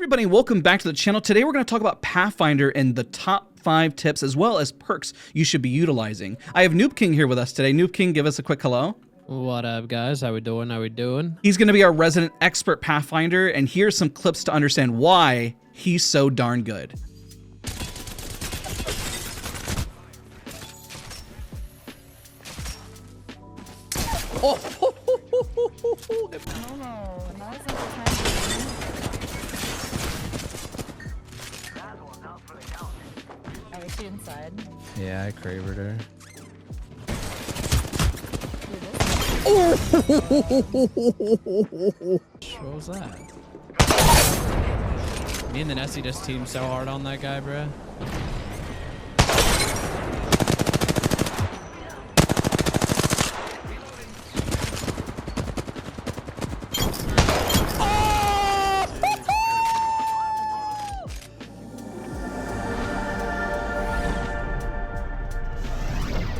Everybody, welcome back to the channel. Today we're going to talk about Pathfinder and the top 5 tips as well as perks you should be utilizing. I have Noob King here with us today. Noob King, give us a quick hello. What up, guys? How we doing? He's going to be our resident expert Pathfinder, and here's some clips to understand why he's so darn good. Oh! Are we inside? Yeah, I cravered her. What was that? Me and the Nessie just teamed so hard on that guy, bruh.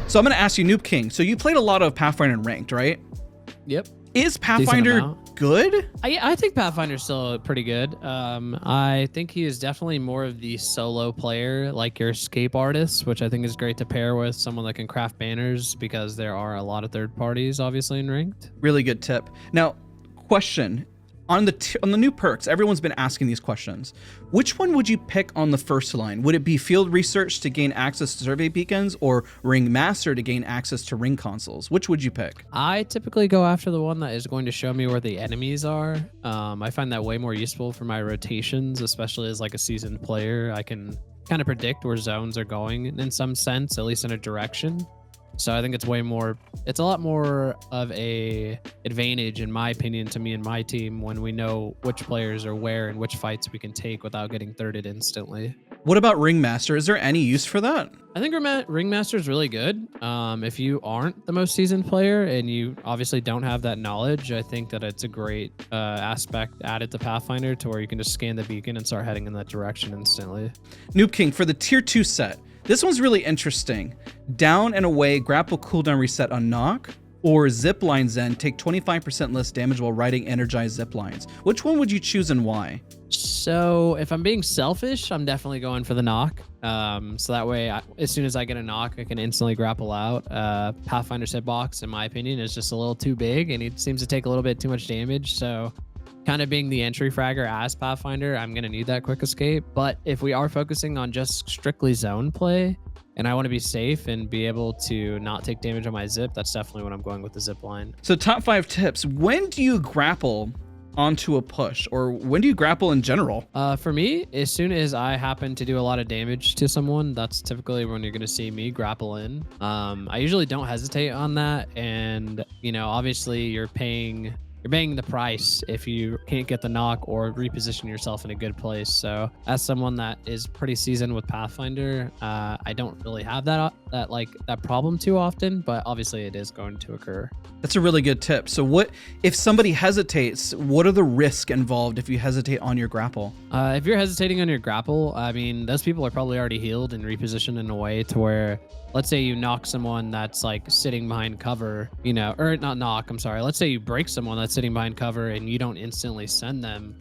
So I'm going to ask you, Noob King. So you played a lot of Pathfinder in Ranked, right? Yep. Is Pathfinder good? I think Pathfinder's still pretty good. I think he is definitely more of the solo player, like your escape artist, which I think is great to pair with someone that can craft banners because there are a lot of third parties, obviously, in Ranked. Really good tip. Now, question. On the new perks, everyone's been asking these questions. Which one would you pick on the first line? Would it be Field Research to gain access to survey beacons or Ring Master to gain access to ring consoles? Which would you pick? I typically go after the one that is going to show me where the enemies are. I find that way more useful for my rotations, especially as like a seasoned player. I can kind of predict where zones are going in some sense, at least in a direction. So I think it's a lot more of a advantage, in my opinion, to me and my team when we know which players are where and which fights we can take without getting thirded instantly. What about Ringmaster? Is there any use for that? I think Ringmaster is really good. If you aren't the most seasoned player and you obviously don't have that knowledge, I think that it's a great aspect added to Pathfinder to where you can just scan the beacon and start heading in that direction instantly. Noob King, for the tier 2 set, this one's really interesting. Down and away, grapple cooldown reset on knock, or zip lines then take 25% less damage while riding energized zip lines. Which one would you choose and why? So if I'm being selfish, I'm definitely going for the knock. So that way, as soon as I get a knock, I can instantly grapple out. Pathfinder's hitbox, in my opinion, is just a little too big, and he seems to take a little bit too much damage. So kind of being the entry fragger as Pathfinder, I'm going to need that quick escape. But if we are focusing on just strictly zone play, and I want to be safe and be able to not take damage on my zip, that's definitely when I'm going with the zip line. So top 5 tips. When do you grapple onto a push, or when do you grapple in general? For me, as soon as I happen to do a lot of damage to someone, that's typically when you're going to see me grapple in. I usually don't hesitate on that. And, you know, obviously you're paying the price if you can't get the knock or reposition yourself in a good place. So as someone that is pretty seasoned with Pathfinder, I don't really have that problem too often, but obviously it is going to occur. That's a really good tip. So what if somebody hesitates? What are the risks involved if you hesitate on your grapple? If you're hesitating on your grapple, I mean, those people are probably already healed and repositioned in a way to where, let's say you knock someone that's like sitting behind cover, you know, or not knock, I'm sorry. Let's say you break someone that's sitting behind cover and you don't instantly send them.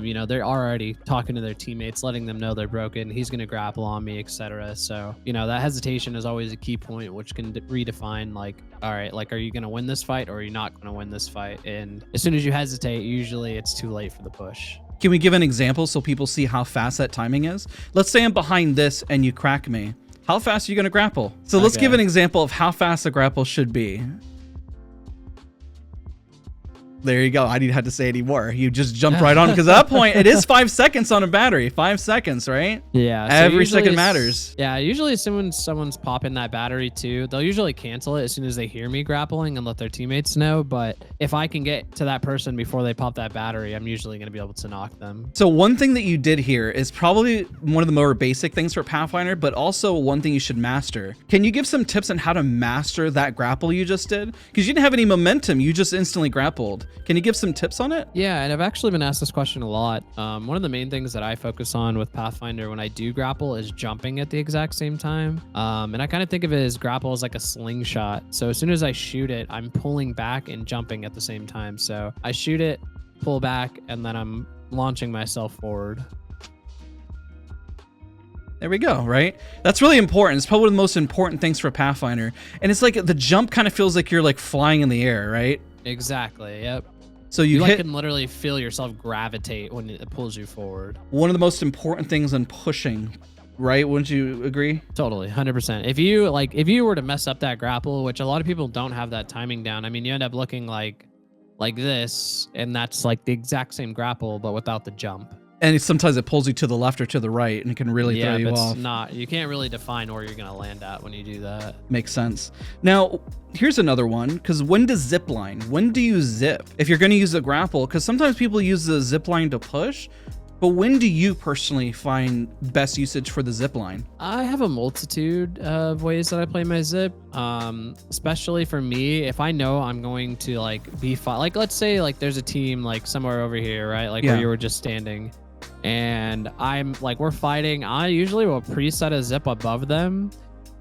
You know, they're already talking to their teammates, letting them know they're broken. He's going to grapple on me, etc. So, you know, that hesitation is always a key point, which can redefine like, all right, like, are you going to win this fight or are you not going to win this fight? And as soon as you hesitate, usually it's too late for the push. Can we give an example so people see how fast that timing is? Let's say I'm behind this and you crack me. How fast are you going to grapple? So let's give an example of how fast a grapple should be. There you go. I didn't have to say any more. You just jumped right on, because at that point, it is 5 seconds on a battery. 5 seconds, right? Yeah. So every second matters. Yeah. Usually as soon as someone's popping that battery too, they'll usually cancel it as soon as they hear me grappling and let their teammates know. But if I can get to that person before they pop that battery, I'm usually going to be able to knock them. So one thing that you did here is probably one of the more basic things for Pathfinder, but also one thing you should master. Can you give some tips on how to master that grapple you just did? Because you didn't have any momentum. You just instantly grappled. Can you give some tips on it? Yeah, and I've actually been asked this question a lot. One of the main things that I focus on with Pathfinder when I do grapple is jumping at the exact same time. And I kind of think of it as grapple as like a slingshot. So as soon as I shoot it, I'm pulling back and jumping at the same time. So I shoot it, pull back, and then I'm launching myself forward. There we go, right? That's really important. It's probably one of the most important things for Pathfinder. And it's like the jump kind of feels like you're like flying in the air, right? Exactly, yep. So You hit can literally feel yourself gravitate when it pulls you forward. one of the most important things in pushing, right? Wouldn't you agree? Totally, 100%. If you were to mess up that grapple, which a lot of people don't have that timing down, I mean, you end up looking like this, and that's like the exact same grapple, but without the jump. And sometimes it pulls you to the left or to the right, and it can really throw you but off. you can't really define where you're gonna land at when you do that. Makes sense. Now, here's another one, because when does zip line? When do you zip? If you're going to use a grapple, because sometimes people use the zip line to push, but when do you personally find best usage for the zip line? I have a multitude of ways that I play my zip. Especially for me, if I know I'm going to like be like let's say like there's a team like somewhere over here, right? Like where you were just standing. And I'm like, we're fighting. I usually will preset a zip above them.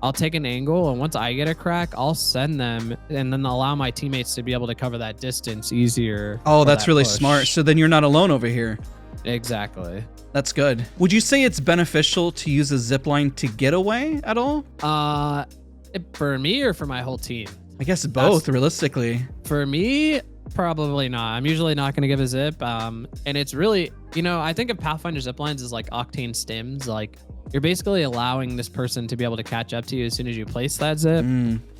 I'll take an angle, and once I get a crack, I'll send them and then allow my teammates to be able to cover that distance easier. Oh, that's really smart. So then you're not alone over here. Exactly. That's good. Would you say it's beneficial to use a zip line to get away at all? For me or for my whole team? I guess both, realistically. For me, probably not. I'm usually not going to give a zip. And it's really, I think of Pathfinder zip lines as like octane stims. Like you're basically allowing this person to be able to catch up to you as soon as you place that zip.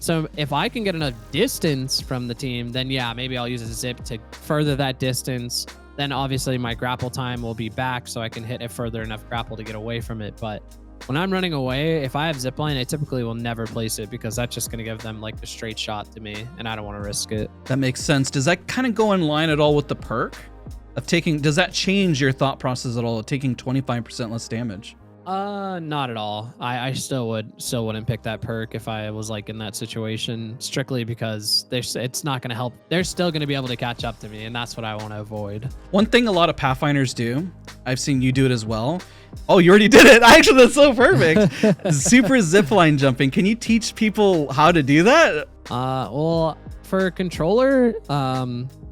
So if I can get enough distance from the team, then yeah, maybe I'll use a zip to further that distance. Then obviously my grapple time will be back so I can hit a further enough grapple to get away from it. But when I'm running away, if I have zipline, I typically will never place it because that's just going to give them like a straight shot to me, and I don't want to risk it. That makes sense. Does that kind of go in line at all with the perk of taking? Does that change your thought process at all of taking 25% less damage? Not at all. I still wouldn't pick that perk if I was like in that situation, strictly because it's not going to help. They're still going to be able to catch up to me, and that's what I want to avoid. One thing a lot of Pathfinders do, I've seen you do it as well. Oh, you already did it. Actually, that's so perfect. Super zipline jumping. Can you teach people how to do that? Well, for controller,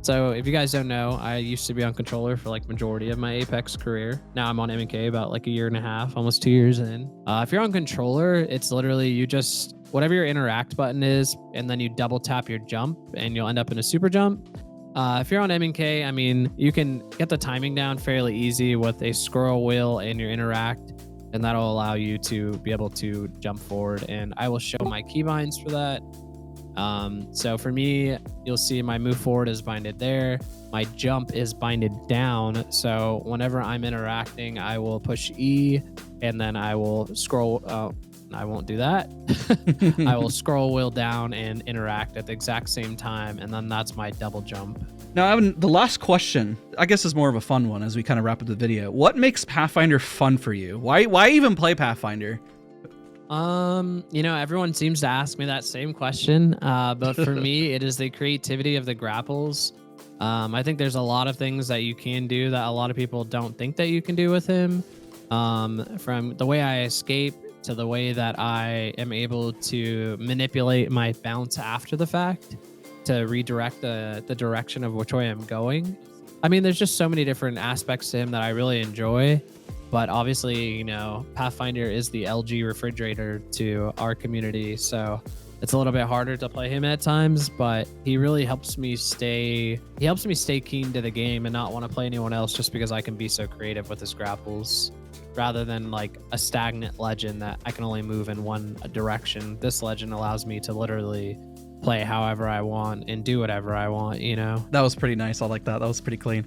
so if you guys don't know, I used to be on controller for like majority of my Apex career. Now I'm on M&K about like a year and a half, almost 2 years in. If you're on controller, it's literally you just, whatever your interact button is, and then you double tap your jump and you'll end up in a super jump. If you're on M&K, I mean, you can get the timing down fairly easy with a scroll wheel and your interact, and that'll allow you to be able to jump forward. And I will show my keybinds for that. So for me, you'll see my move forward is binded there. My jump is binded down. So whenever I'm interacting, I will push E and then I will scroll. I won't do that. I will scroll wheel down and interact at the exact same time. And then that's my double jump. Now, Evan, the last question, I guess is more of a fun one as we kind of wrap up the video. What makes Pathfinder fun for you? Why even play Pathfinder? Everyone seems to ask me that same question, but for me, it is the creativity of the grapples. I think there's a lot of things that you can do that a lot of people don't think that you can do with him. From the way I escape to the way that I am able to manipulate my bounce after the fact to redirect the direction of which way I'm going. I mean, there's just so many different aspects to him that I really enjoy. But obviously, Pathfinder is the LG refrigerator to our community. So it's a little bit harder to play him at times, but he really helps me stay keen to the game and not want to play anyone else just because I can be so creative with his grapples rather than like a stagnant legend that I can only move in one direction. This legend allows me to literally play however I want and do whatever I want, That was pretty nice. I like that. That was pretty clean.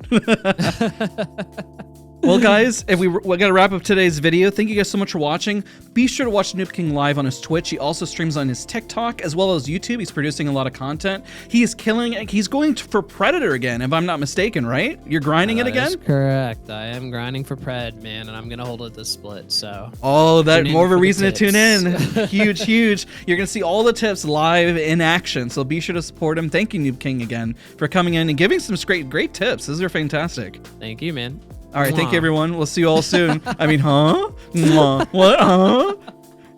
Well, guys, if we're going to wrap up today's video. Thank you guys so much for watching. Be sure to watch Noob King live on his Twitch. He also streams on his TikTok as well as YouTube. He's producing a lot of content. He is killing it. He's going for Predator again, if I'm not mistaken, right? You're grinding it again? That's correct. I am grinding for Pred, man, and I'm going to hold it this split, so. Oh, that more of a reason to tune in. Huge. You're going to see all the tips live in action, so be sure to support him. Thank you, Noob King, again, for coming in and giving some great tips. These are fantastic. Thank you, man. All right, thank you, everyone. We'll see you all soon. I mean, huh? What? Huh?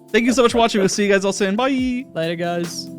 Thank you so much for watching. We'll see you guys all soon. Bye. Later, guys.